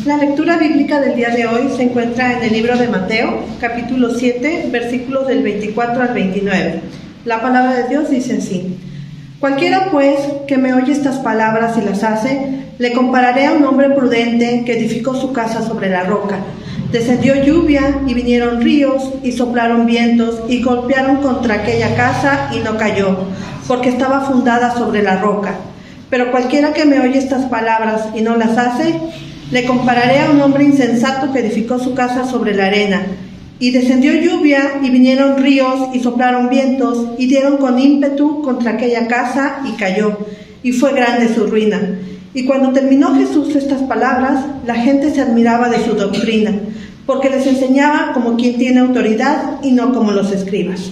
La lectura bíblica del día de hoy se encuentra en el libro de Mateo, capítulo 7, versículos del 24 al 29. La palabra de Dios dice así: Cualquiera pues que me oye estas palabras y las hace, le compararé a un hombre prudente que edificó su casa sobre la roca. Descendió lluvia y vinieron ríos y soplaron vientos y golpearon contra aquella casa y no cayó, porque estaba fundada sobre la roca. Pero cualquiera que me oye estas palabras y no las hace, le compararé a un hombre insensato que edificó su casa sobre la arena. Y descendió lluvia y vinieron ríos y soplaron vientos y dieron con ímpetu contra aquella casa y cayó, y fue grande su ruina. Y cuando terminó Jesús estas palabras, la gente se admiraba de su doctrina, porque les enseñaba como quien tiene autoridad y no como los escribas.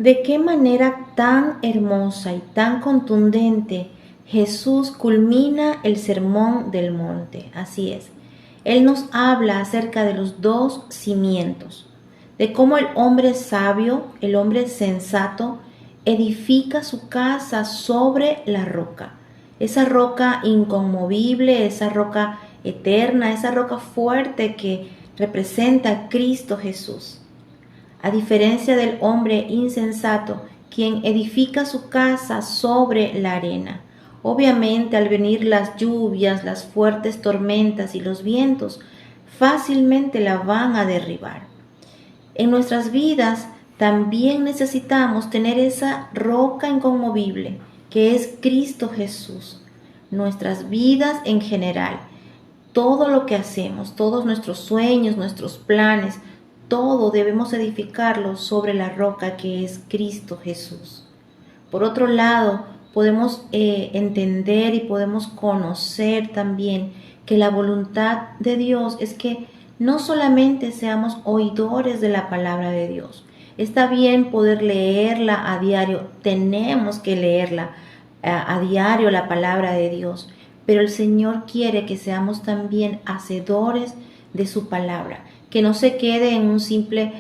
¿De qué manera tan hermosa y tan contundente Jesús culmina el Sermón del Monte? Así es, Él nos habla acerca de los dos cimientos, de cómo el hombre sabio, el hombre sensato, edifica su casa sobre la roca. Esa roca inconmovible, esa roca eterna, esa roca fuerte que representa a Cristo Jesús. A diferencia del hombre insensato, quien edifica su casa sobre la arena. Obviamente, al venir las lluvias, las fuertes tormentas y los vientos, fácilmente la van a derribar. En nuestras vidas también necesitamos tener esa roca inconmovible, que es Cristo Jesús. Nuestras vidas en general, todo lo que hacemos, todos nuestros sueños, nuestros planes, todo debemos edificarlo sobre la roca que es Cristo Jesús. Por otro lado, podemos entender y podemos conocer también que la voluntad de Dios es que no solamente seamos oidores de la palabra de Dios. Está bien poder leerla a diario, tenemos que leerla a diario la palabra de Dios, pero el Señor quiere que seamos también hacedores de su palabra, que no se quede en un simple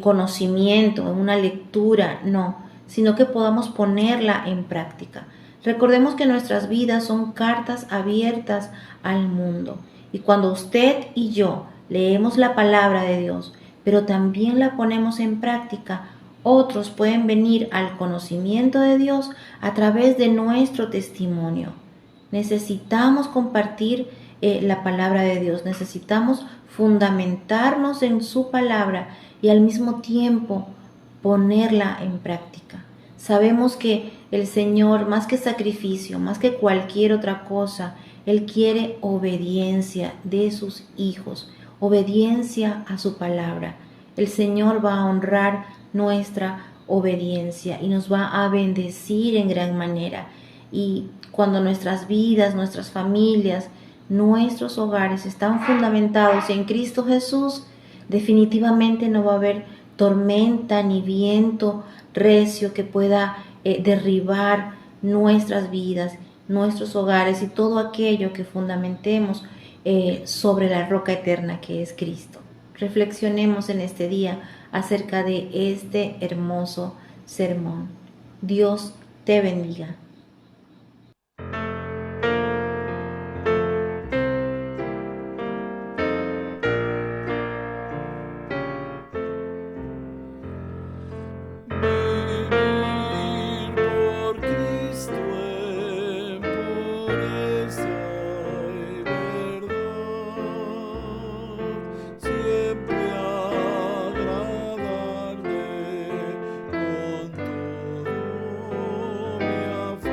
conocimiento, en una lectura, no, sino que podamos ponerla en práctica. Recordemos que nuestras vidas son cartas abiertas al mundo, y cuando usted y yo leemos la palabra de Dios, pero también la ponemos en práctica, otros pueden venir al conocimiento de Dios a través de nuestro testimonio. Necesitamos compartir la palabra de Dios, necesitamos fundamentarnos en su palabra y al mismo tiempo ponerla en práctica. Sabemos que el Señor, más que sacrificio, más que cualquier otra cosa, Él quiere obediencia de sus hijos, obediencia a su palabra. El Señor va a honrar nuestra obediencia y nos va a bendecir en gran manera. Y cuando nuestras vidas, nuestras familias, nuestros hogares están fundamentados en Cristo Jesús, definitivamente no va a haber tormenta ni viento recio que pueda derribar nuestras vidas, nuestros hogares y todo aquello que fundamentemos sobre la roca eterna que es Cristo. Reflexionemos en este día acerca de este hermoso sermón. Dios te bendiga. Por Cristo en pureza y verdad, siempre agradarte con todo mi afán.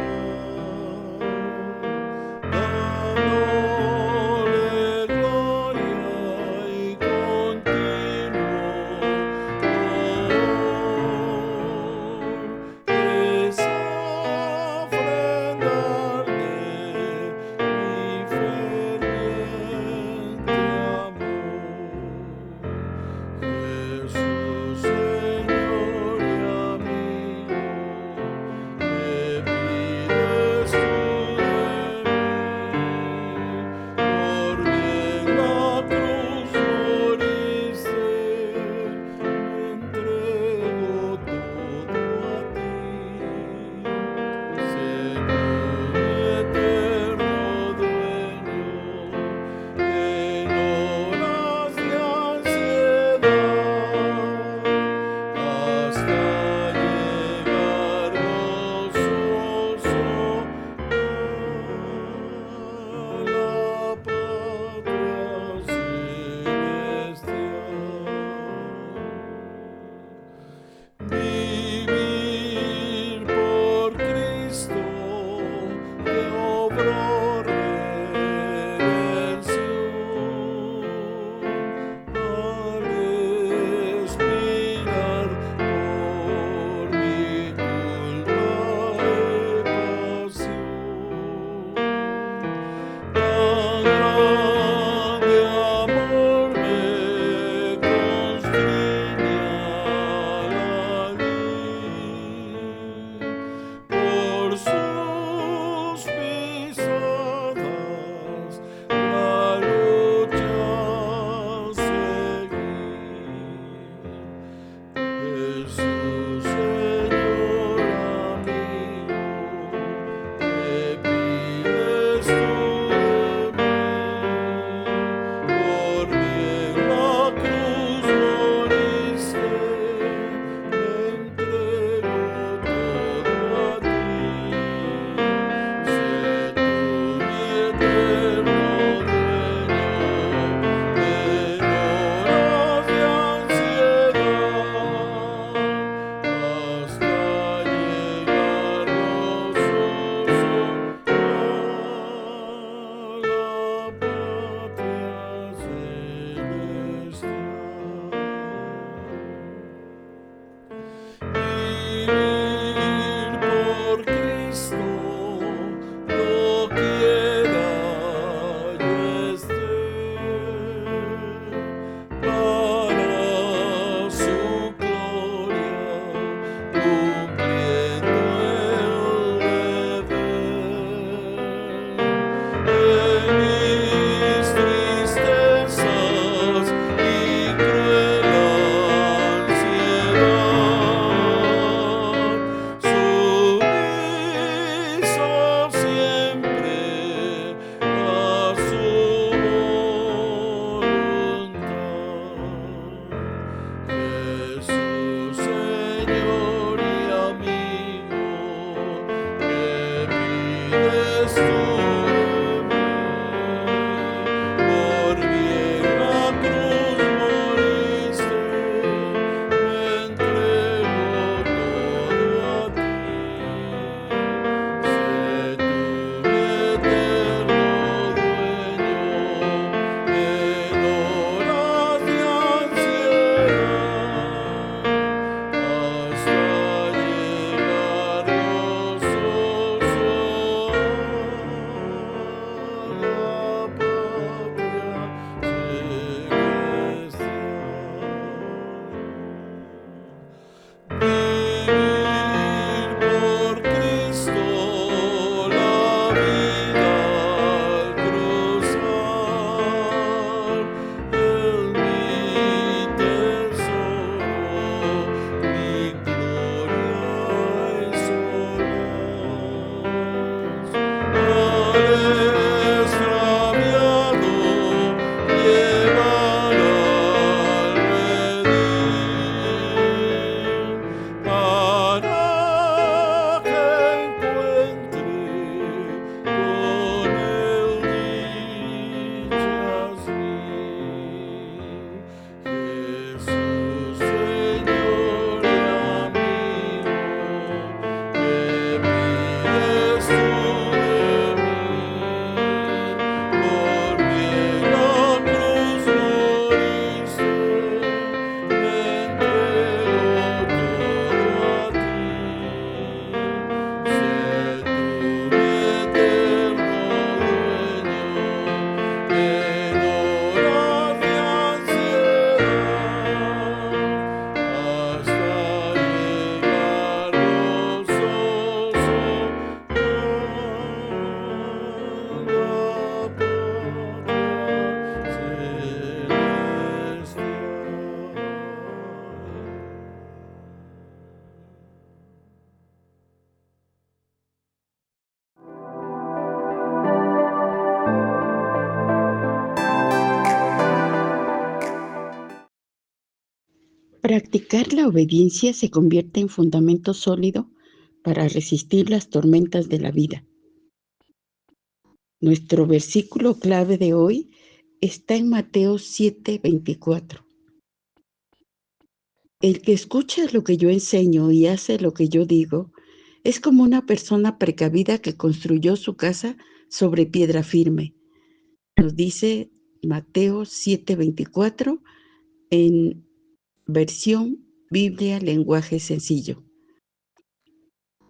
Practicar la obediencia se convierte en fundamento sólido para resistir las tormentas de la vida. Nuestro versículo clave de hoy está en Mateo 7:24. El que escucha lo que yo enseño y hace lo que yo digo, es como una persona precavida que construyó su casa sobre piedra firme. Nos dice Mateo 7:24 en versión Biblia, lenguaje sencillo.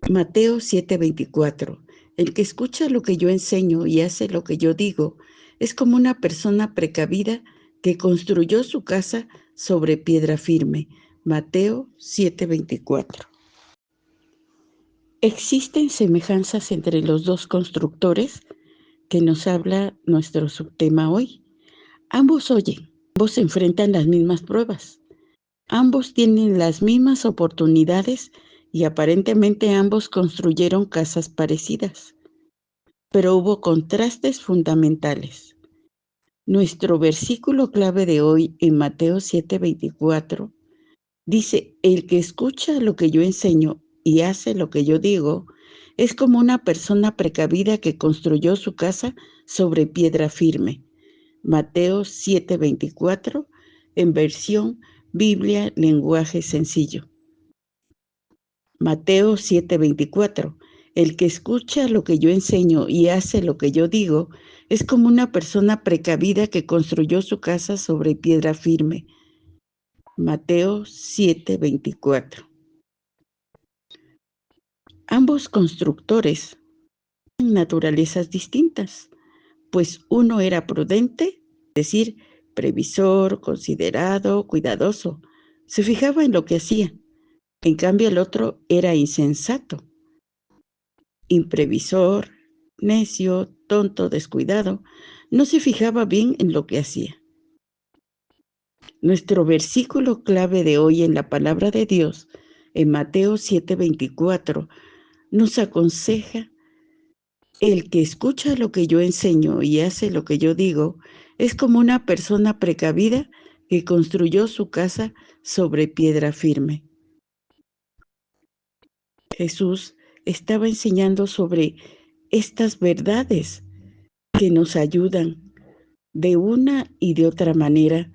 Mateo 7:24. El que escucha lo que yo enseño y hace lo que yo digo, es como una persona precavida que construyó su casa sobre piedra firme. Mateo 7:24. Existen semejanzas entre los dos constructores que nos habla nuestro subtema hoy. Ambos oyen, ambos enfrentan las mismas pruebas, ambos tienen las mismas oportunidades y aparentemente ambos construyeron casas parecidas. Pero hubo contrastes fundamentales. Nuestro versículo clave de hoy en Mateo 7:24 dice, el que escucha lo que yo enseño y hace lo que yo digo, es como una persona precavida que construyó su casa sobre piedra firme. Mateo 7:24 en versión Biblia, lenguaje sencillo. Mateo 7:24. El que escucha lo que yo enseño y hace lo que yo digo, es como una persona precavida que construyó su casa sobre piedra firme. Mateo 7:24. Ambos constructores tienen naturalezas distintas, pues uno era prudente, es decir, previsor, considerado, cuidadoso, se fijaba en lo que hacía. En cambio, el otro era insensato, imprevisor, necio, tonto, descuidado, no se fijaba bien en lo que hacía. Nuestro versículo clave de hoy en la palabra de Dios, en Mateo 7:24, nos aconseja: el que escucha lo que yo enseño y hace lo que yo digo, es como una persona precavida que construyó su casa sobre piedra firme. Jesús estaba enseñando sobre estas verdades que nos ayudan de una y de otra manera.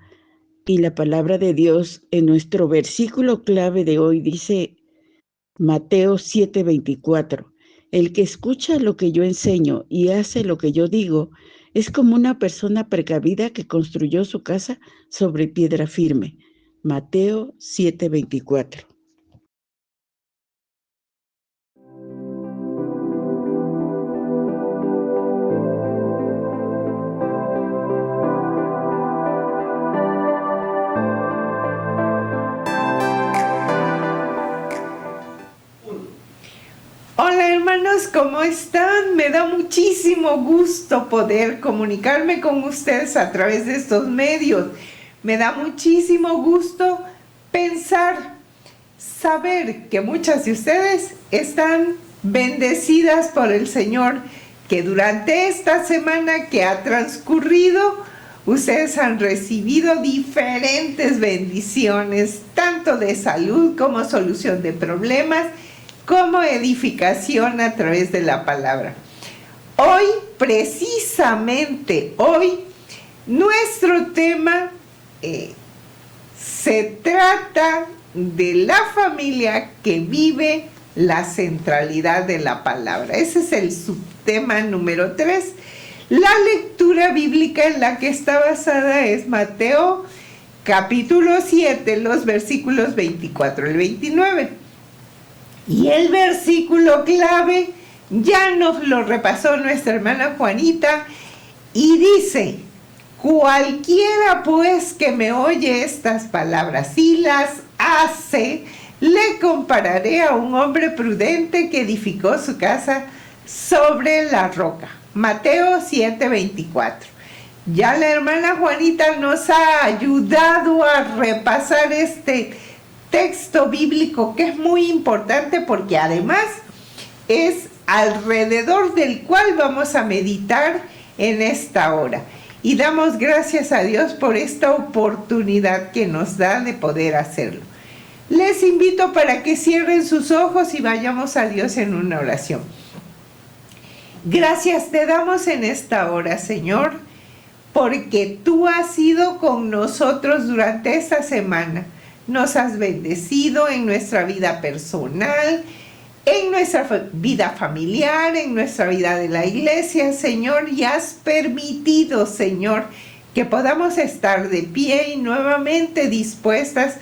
Y la palabra de Dios en nuestro versículo clave de hoy dice Mateo 7:24. El que escucha lo que yo enseño y hace lo que yo digo es como una persona precavida que construyó su casa sobre piedra firme. Mateo 7:24. Hola hermanos, ¿cómo están? Me da muchísimo gusto poder comunicarme con ustedes a través de estos medios. Me da muchísimo gusto pensar, saber que muchas de ustedes están bendecidas por el Señor, que durante esta semana que ha transcurrido, ustedes han recibido diferentes bendiciones, tanto de salud como solución de problemas, como edificación a través de la palabra. Hoy, precisamente hoy, nuestro tema se trata de la familia que vive la centralidad de la palabra. Ese es el subtema número 3. La lectura bíblica en la que está basada es Mateo capítulo 7, los versículos 24 al 29. Y el versículo clave ya nos lo repasó nuestra hermana Juanita y dice: cualquiera pues que me oye estas palabras y las hace, le compararé a un hombre prudente que edificó su casa sobre la roca. Mateo 7:24. Ya la hermana Juanita nos ha ayudado a repasar este texto bíblico, que es muy importante porque además es alrededor del cual vamos a meditar en esta hora. Y damos gracias a Dios por esta oportunidad que nos da de poder hacerlo. Les invito para que cierren sus ojos y vayamos a Dios en una oración. Gracias te damos en esta hora, Señor, porque tú has sido con nosotros durante esta semana. Nos has bendecido en nuestra vida personal, en nuestra vida familiar, en nuestra vida de la iglesia, Señor, y has permitido, Señor, que podamos estar de pie y nuevamente dispuestas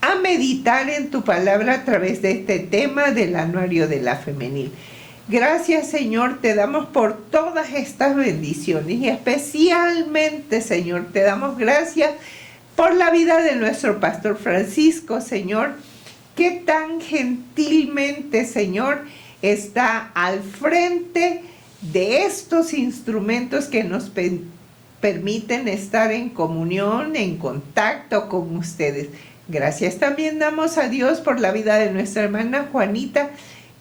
a meditar en tu palabra a través de este tema del anuario de la femenil. Gracias, Señor, te damos por todas estas bendiciones y especialmente, Señor, te damos gracias por la vida de nuestro pastor Francisco, Señor, que tan gentilmente, Señor, está al frente de estos instrumentos que nos permiten estar en comunión, en contacto con ustedes. Gracias también damos a Dios por la vida de nuestra hermana Juanita,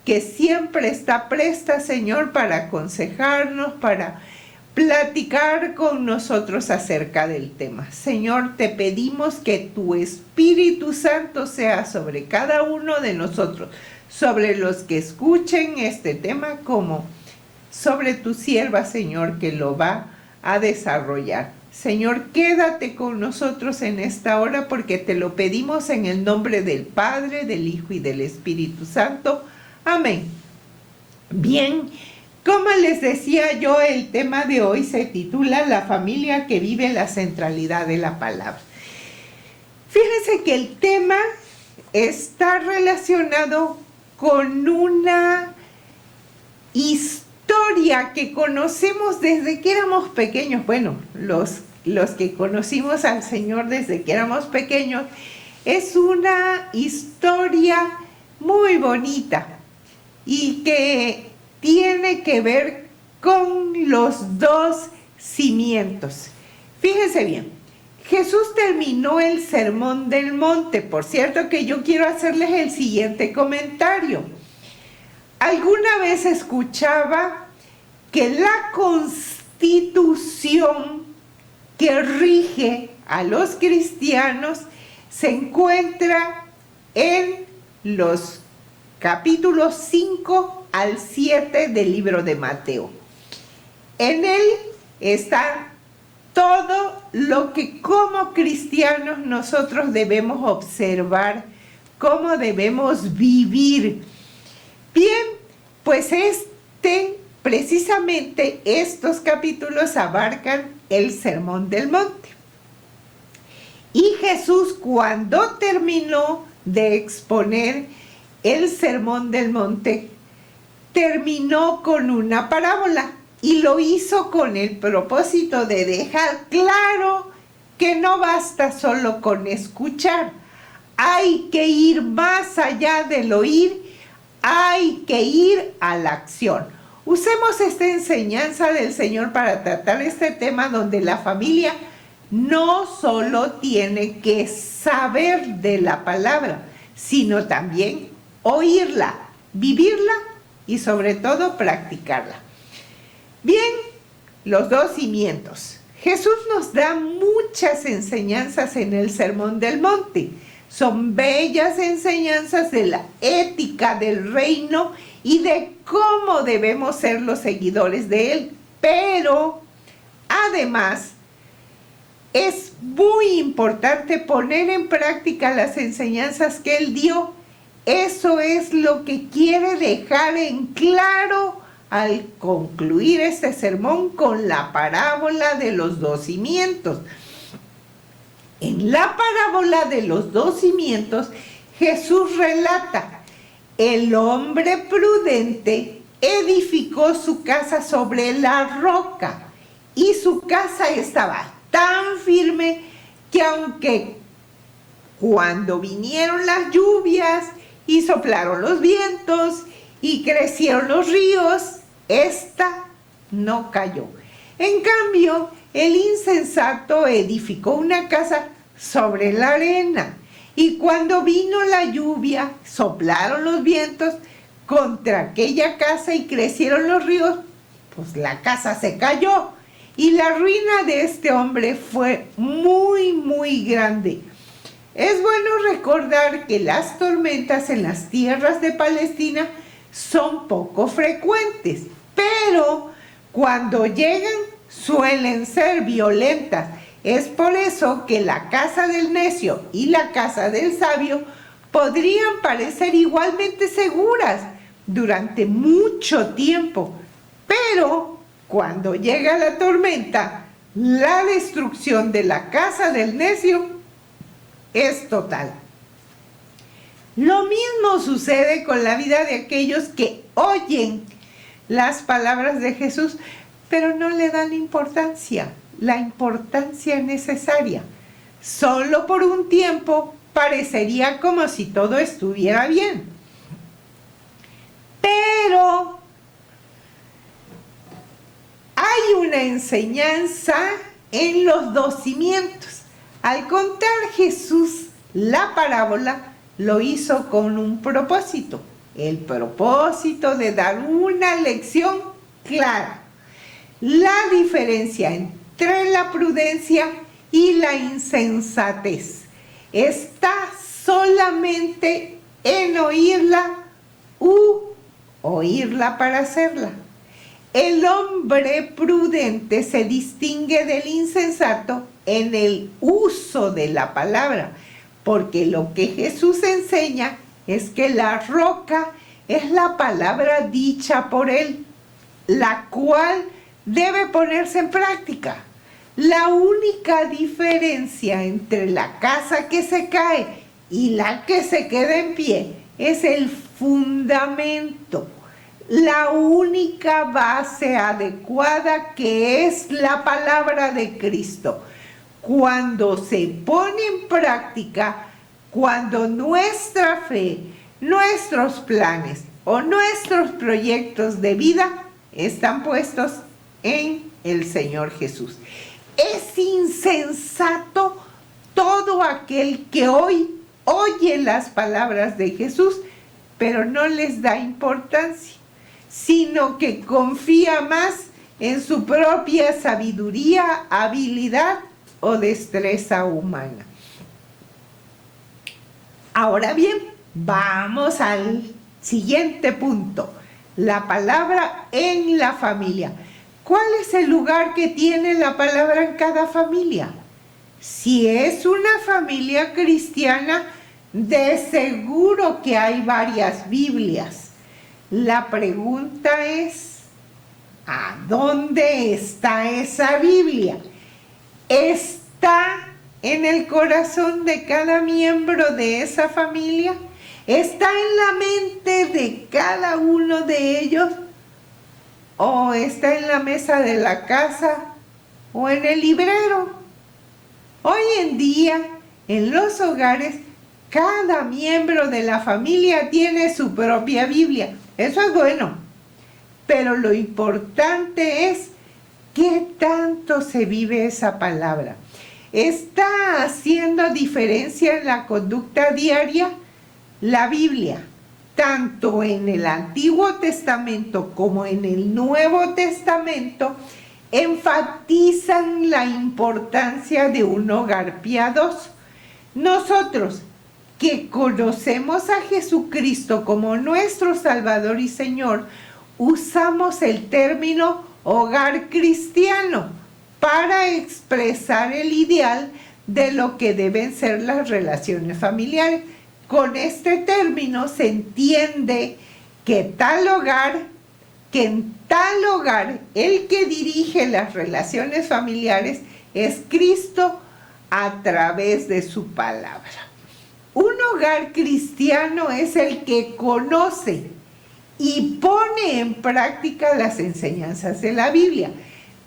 que siempre está presta, Señor, para aconsejarnos, para platicar con nosotros acerca del tema. Señor, te pedimos que tu Espíritu Santo sea sobre cada uno de nosotros, sobre los que escuchen este tema, como sobre tu sierva, Señor, que lo va a desarrollar. Señor, quédate con nosotros en esta hora porque te lo pedimos en el nombre del Padre, del Hijo y del Espíritu Santo. Amén. Bien, como les decía yo, el tema de hoy se titula La familia que vive la centralidad de la palabra. Fíjense que el tema está relacionado con una historia que conocemos desde que éramos pequeños. Bueno, los que conocimos al Señor desde que éramos pequeños, es una historia muy bonita y que tiene que ver con los dos cimientos. Fíjense bien, Jesús terminó el Sermón del Monte. Por cierto que yo quiero hacerles el siguiente comentario. Alguna vez escuchaba que la constitución que rige a los cristianos se encuentra en los capítulos 5 al 7 del libro de Mateo. En él está todo lo que como cristianos nosotros debemos observar, cómo debemos vivir. Bien, pues precisamente estos capítulos abarcan el Sermón del Monte. Y Jesús, cuando terminó de exponer el Sermón del Monte, terminó con una parábola y lo hizo con el propósito de dejar claro que no basta solo con escuchar, hay que ir más allá del oír, hay que ir a la acción. Usemos esta enseñanza del Señor para tratar este tema donde la familia no solo tiene que saber de la palabra, sino también oírla, vivirla y sobre todo practicarla. Bien, los dos cimientos. Jesús nos da muchas enseñanzas en el Sermón del Monte. Son bellas enseñanzas de la ética del reino y de cómo debemos ser los seguidores de él. Pero, además, es muy importante poner en práctica las enseñanzas que él dio. Eso es lo que quiere dejar en claro al concluir este sermón con la parábola de los dos cimientos. En la parábola de los dos cimientos, Jesús relata: el hombre prudente edificó su casa sobre la roca y su casa estaba tan firme que aunque cuando vinieron las lluvias y soplaron los vientos y crecieron los ríos, esta no cayó. En cambio, el insensato edificó una casa sobre la arena y cuando vino la lluvia, soplaron los vientos contra aquella casa y crecieron los ríos, pues la casa se cayó y la ruina de este hombre fue muy, muy grande. Es bueno recordar que las tormentas en las tierras de Palestina son poco frecuentes, pero cuando llegan suelen ser violentas. Es por eso que la casa del necio y la casa del sabio podrían parecer igualmente seguras durante mucho tiempo, pero cuando llega la tormenta, la destrucción de la casa del necio es total. Lo mismo sucede con la vida de aquellos que oyen las palabras de Jesús, pero no le dan importancia, la importancia necesaria. Solo por un tiempo parecería como si todo estuviera bien. Pero hay una enseñanza en los dos cimientos. Al contar Jesús la parábola, lo hizo con un propósito, el propósito de dar una lección clara. La diferencia entre la prudencia y la insensatez está solamente en oírla u oírla para hacerla. El hombre prudente se distingue del insensato en el uso de la palabra, porque lo que Jesús enseña es que la roca es la palabra dicha por él, la cual debe ponerse en práctica. La única diferencia entre la casa que se cae y la que se queda en pie es el fundamento, la única base adecuada, que es la palabra de Cristo. Cuando se pone en práctica, cuando nuestra fe, nuestros planes o nuestros proyectos de vida están puestos en el Señor Jesús. Es insensato todo aquel que hoy oye las palabras de Jesús, pero no les da importancia, sino que confía más en su propia sabiduría, habilidad o destreza humana. Ahora bien, vamos al siguiente punto, la palabra en la familia. ¿Cuál es el lugar que tiene la palabra en cada familia? Si es una familia cristiana, de seguro que hay varias Biblias. La pregunta es, ¿a dónde está esa Biblia? ¿Está en el corazón de cada miembro de esa familia? ¿Está en la mente de cada uno de ellos? ¿O está en la mesa de la casa o en el librero? Hoy en día, en los hogares, cada miembro de la familia tiene su propia Biblia. Eso es bueno. Pero lo importante es qué tanto se vive esa palabra. ¿Está haciendo diferencia en la conducta diaria? La Biblia, tanto en el Antiguo Testamento como en el Nuevo Testamento, enfatizan la importancia de un hogar piadoso. Nosotros, que conocemos a Jesucristo como nuestro Salvador y Señor, usamos el término hogar cristiano para expresar el ideal de lo que deben ser las relaciones familiares. Con este término se entiende que en tal hogar el que dirige las relaciones familiares es Cristo a través de su palabra. Un hogar cristiano es el que conoce y pone en práctica las enseñanzas de la Biblia.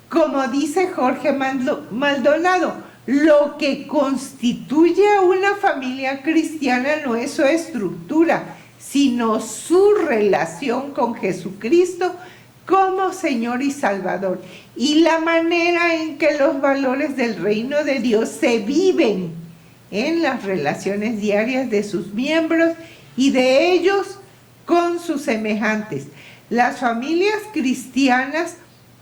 Como dice Jorge Maldonado, lo que constituye a una familia cristiana no es su estructura, sino su relación con Jesucristo como Señor y Salvador, y la manera en que los valores del reino de Dios se viven en las relaciones diarias de sus miembros y de ellos con sus semejantes. Las familias cristianas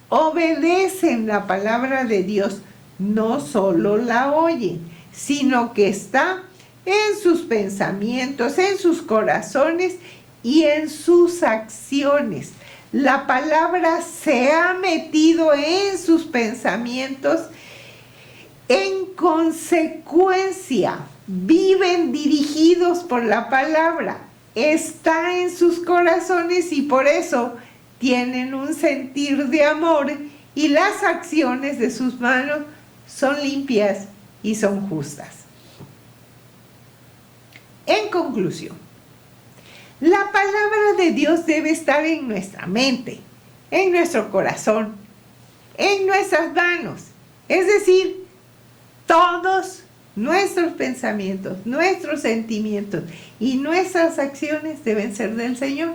obedecen la palabra de Dios, no solo la oyen, sino que está en sus pensamientos, en sus corazones y en sus acciones. La palabra se ha metido en sus pensamientos. En consecuencia, viven dirigidos por la palabra. Está en sus corazones y por eso tienen un sentir de amor y las acciones de sus manos son limpias y son justas. En conclusión, la palabra de Dios debe estar en nuestra mente, en nuestro corazón, en nuestras manos. Es decir, todos nuestros pensamientos, nuestros sentimientos y nuestras acciones deben ser del Señor.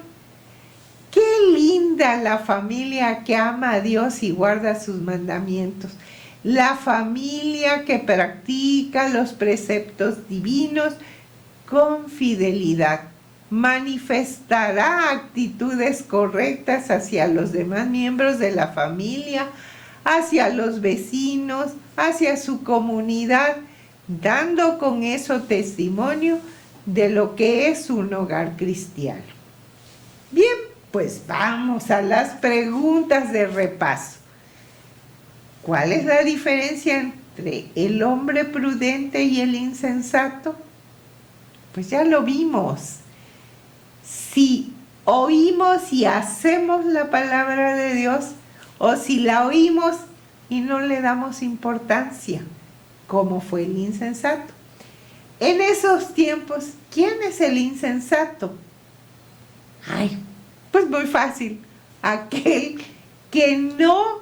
Qué linda la familia que ama a Dios y guarda sus mandamientos. La familia que practica los preceptos divinos con fidelidad. Manifestará actitudes correctas hacia los demás miembros de la familia, hacia los vecinos, hacia su comunidad, dando con eso testimonio de lo que es un hogar cristiano. Bien, pues vamos a las preguntas de repaso. ¿Cuál es la diferencia entre el hombre prudente y el insensato? Pues ya lo vimos. Si oímos y hacemos la palabra de Dios, o si la oímos y no le damos importancia, como fue el insensato. En esos tiempos, ¿quién es el insensato? Ay, pues muy fácil, aquel que no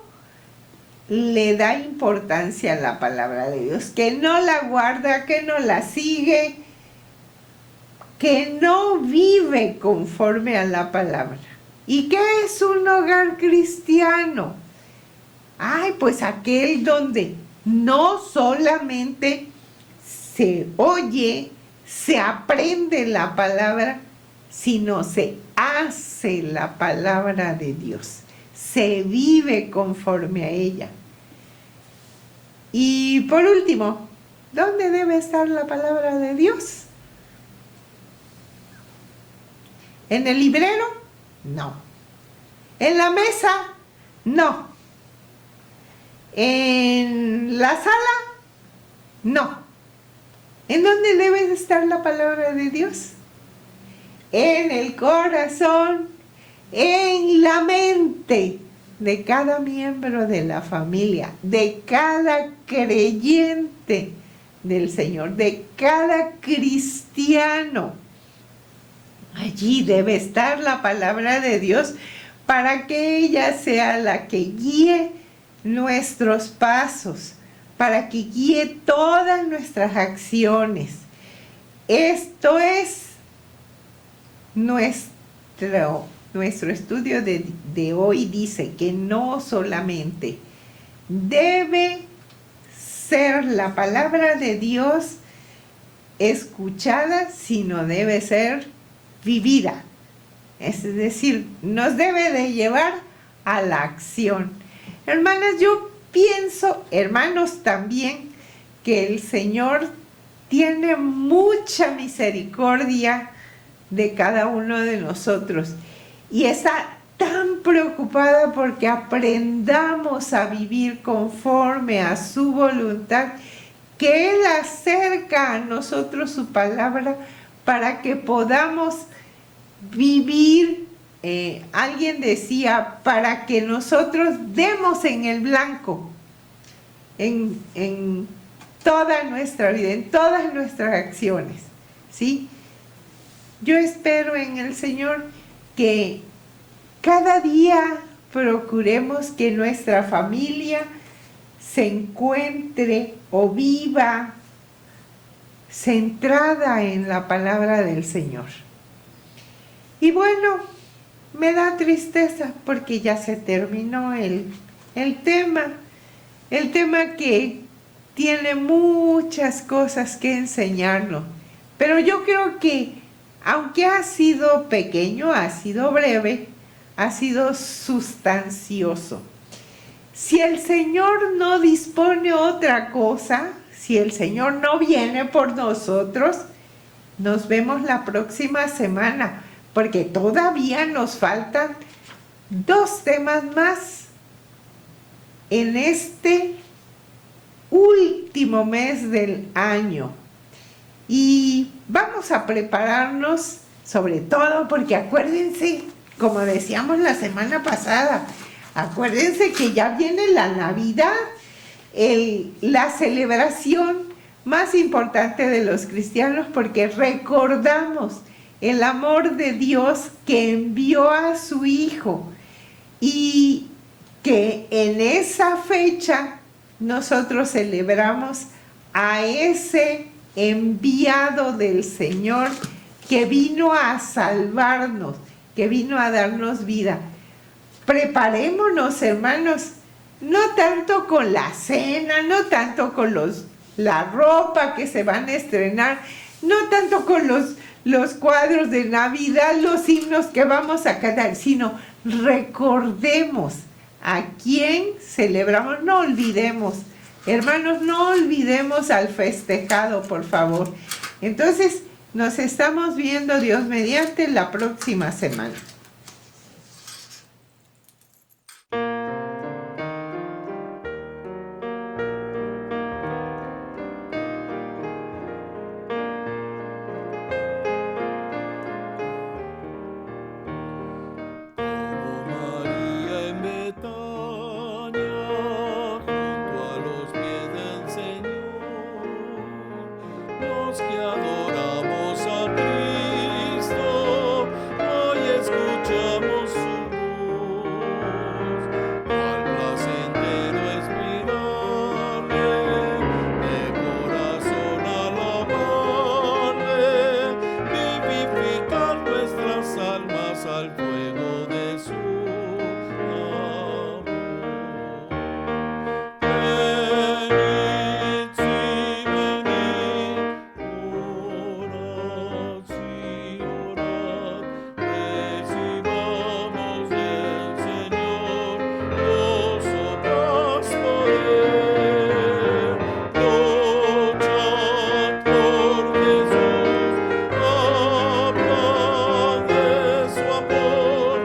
le da importancia a la palabra de Dios, que no la guarda, que no la sigue, que no vive conforme a la palabra. ¿Y qué es un hogar cristiano? Ay, pues aquel donde no solamente se oye, se aprende la palabra, sino se hace la palabra de Dios, se vive conforme a ella. Y por último, ¿dónde debe estar la palabra de Dios? ¿En el librero? No. ¿En la mesa? No. ¿En la sala? No. ¿En dónde debe estar la palabra de Dios? En el corazón, en la mente de cada miembro de la familia, de cada creyente del Señor, de cada cristiano. Allí debe estar la palabra de Dios para que ella sea la que guíe nuestros pasos, para que guíe todas nuestras acciones. Esto es nuestro estudio de hoy. Dice que no solamente debe ser la palabra de Dios escuchada, sino debe ser vivida. Es decir, nos debe de llevar a la acción. Hermanas, yo pienso, hermanos también, que el Señor tiene mucha misericordia de cada uno de nosotros y está tan preocupada porque aprendamos a vivir conforme a su voluntad, que Él acerca a nosotros su palabra para que podamos vivir. Alguien decía, para que nosotros demos en el blanco en toda nuestra vida, en todas nuestras acciones, ¿sí? Yo espero en el Señor que cada día procuremos que nuestra familia se encuentre o viva centrada en la palabra del Señor. Y bueno, me da tristeza porque ya se terminó el tema que tiene muchas cosas que enseñarnos. Pero yo creo que, aunque ha sido pequeño, ha sido breve, ha sido sustancioso. Si el Señor no dispone otra cosa, si el Señor no viene por nosotros, Nos vemos la próxima semana, porque todavía nos faltan 2 temas más en este último mes del año. Y vamos a prepararnos sobre todo porque acuérdense, como decíamos la semana pasada, acuérdense que ya viene la Navidad, la celebración más importante de los cristianos, porque recordamos el amor de Dios que envió a su Hijo y que en esa fecha nosotros celebramos a ese enviado del Señor que vino a salvarnos, que vino a darnos vida. Preparémonos, hermanos, no tanto con la cena, no tanto con la ropa que se van a estrenar, no tanto con los cuadros de Navidad, los himnos que vamos a cantar, sino recordemos a quién celebramos. No olvidemos, hermanos, no olvidemos al festejado, por favor. Entonces, nos estamos viendo, Dios mediante, la próxima semana. Como María en Betania, junto a los pies del Señor, los que adoramos a Cristo, hoy escuchamos su voz. Cuál placentero es mirarle, de corazón alabarle, vivificar nuestras almas al fuego de su amor. Venid, sí, venid, orad, sí, orad, recibamos del Señor gozo, paz, poder. Luchad por Jesús, hablad de su amor,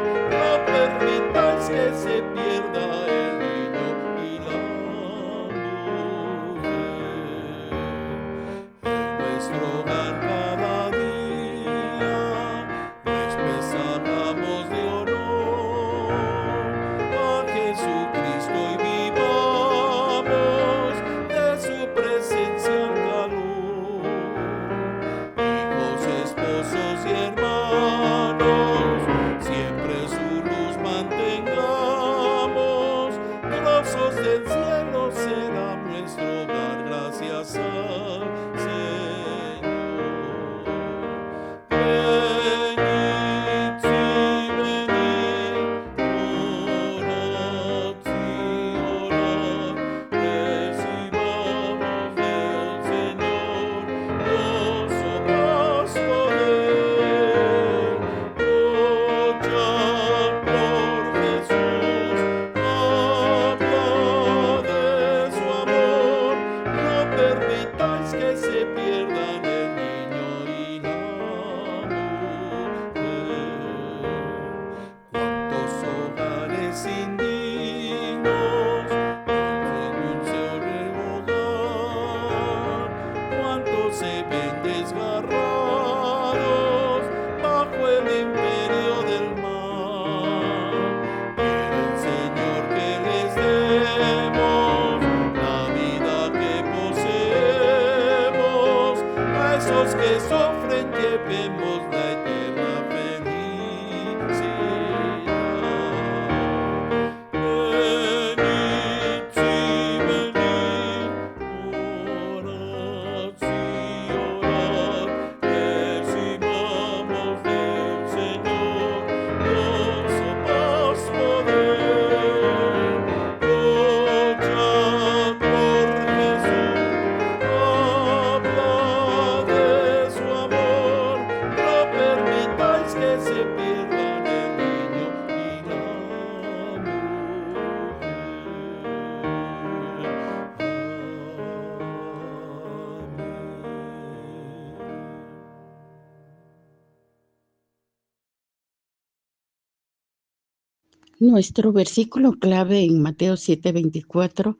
Nuestro versículo clave en Mateo 7:24,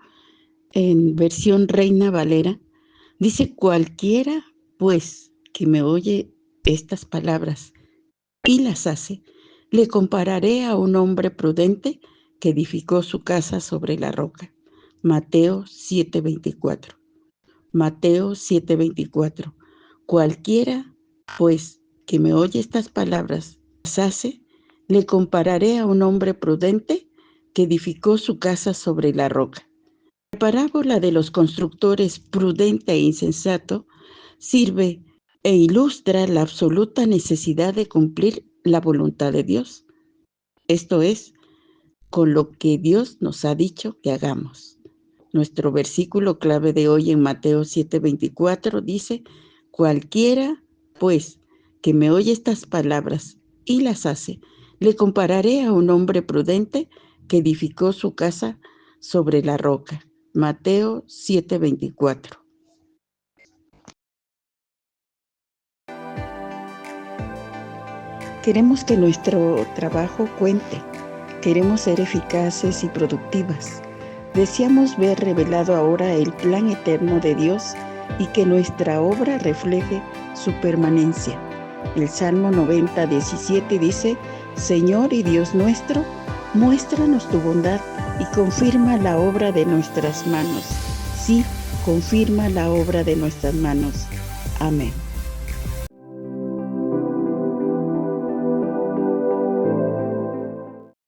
en versión Reina Valera, dice: cualquiera, pues, que me oye estas palabras y las hace, le compararé a un hombre prudente que edificó su casa sobre la roca. Mateo 7:24. Mateo 7:24. Cualquiera, pues, que me oye estas palabras, las hace, le compararé a un hombre prudente que edificó su casa sobre la roca. La parábola de los constructores prudente e insensato sirve e ilustra la absoluta necesidad de cumplir la voluntad de Dios. Esto es, con lo que Dios nos ha dicho que hagamos. Nuestro versículo clave de hoy en Mateo 7:24 dice: cualquiera, pues, que me oye estas palabras y las hace, le compararé a un hombre prudente que edificó su casa sobre la roca. Mateo 7:24. Queremos que nuestro trabajo cuente. Queremos ser eficaces y productivas. Deseamos ver revelado ahora el plan eterno de Dios y que nuestra obra refleje su permanencia. El Salmo 90:17 dice: Señor y Dios nuestro, muéstranos tu bondad y confirma la obra de nuestras manos. Sí, confirma la obra de nuestras manos. Amén.